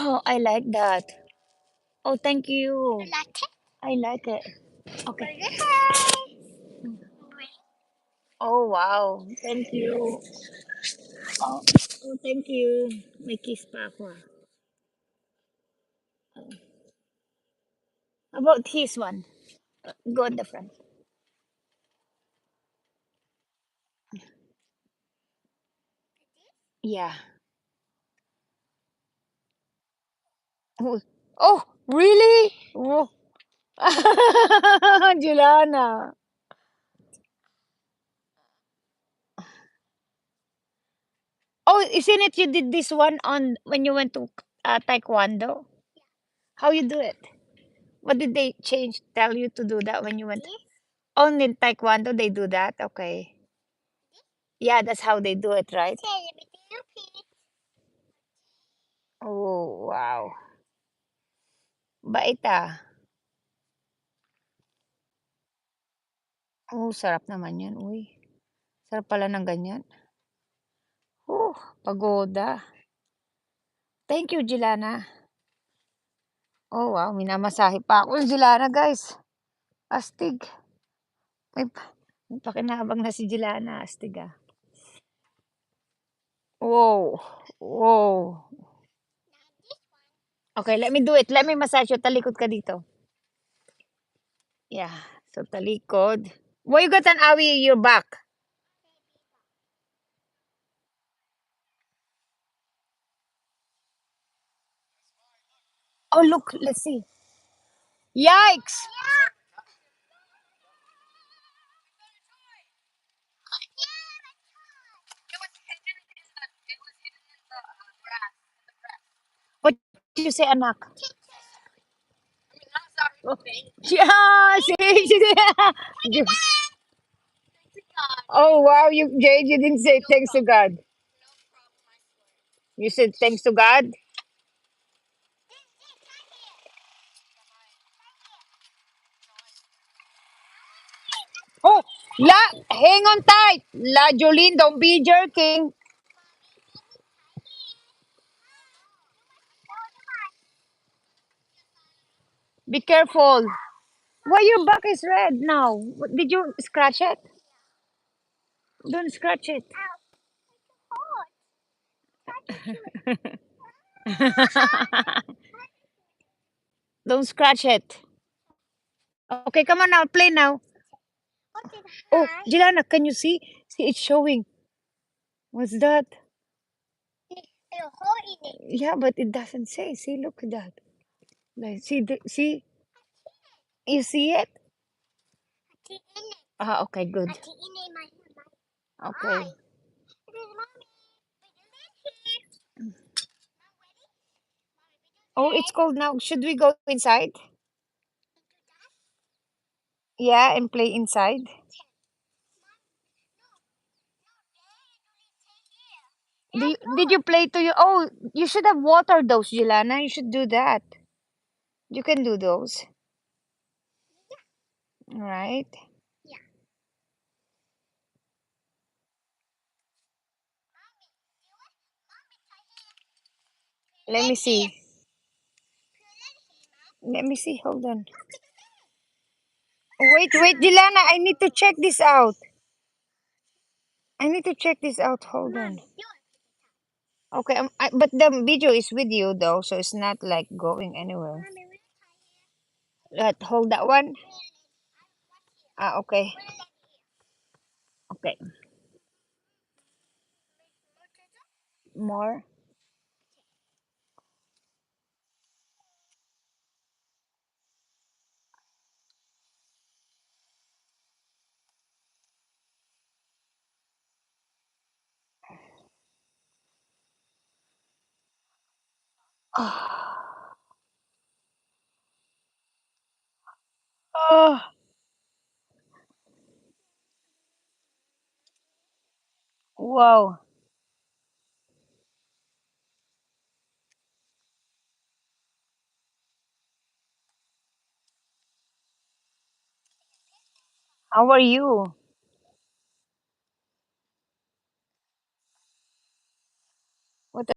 Oh, I like that. Oh, thank You you. like it? I like it. Okay. Hi. Oh, wow. Thank you. Oh, oh thank you. May kiss pa ako. Oh. How about his one? Go on the front. Yeah. Oh, oh really? Oh. Juliana. Oh, isn't it you did this one on when you went to Taekwondo? How you do it? What did they change? Tell you to do that when you went? Only in Taekwondo they do that. Okay. Yeah, that's how they do it, right? Oh, wow. Bait ah. Oh, sarap naman yan. Uy, sarap pala ng ganyan. Pagoda. Thank you, Jilana. Oh, wow. Minamasahe pa ako ng Jilana, guys. Astig. May pakinabang na si Jilana. Astig ah. Wow. Wow. Okay, let me do it. Let me massage you. Talikod ka dito. Yeah. So, talikod. Why you got an awi your back? Oh, look. Let's see. Yikes. What did you say, anak? Oh, yeah, see, you- oh wow, you Jade, you didn't say thanks to God. You said thanks to God. Oh, la, hang on tight, La Jolene, don't be jerking. Be careful. Why your back is red now? Did you scratch it? Don't scratch it. Don't scratch it. Okay, come on now, play now. Oh, Jilana, can you see? See, it's showing. What's that? Yeah, but it doesn't say. See, look at that. Like, see, you see it? Ah, okay, good. Okay. Oh, it's cold now. Should we go inside? Yeah, and play inside. Did you play to your? Oh, you should have watered those, Jelana. You should do that. You can do those, right? Let me see. Let me see. Hold on. Wait, wait, Jelana. I need to check this out. I need to check this out. Hold on. Okay, but the video is with you though, so it's not like going anywhere. Hold that one. Ah, okay, okay. More. Oh, wow. How are you?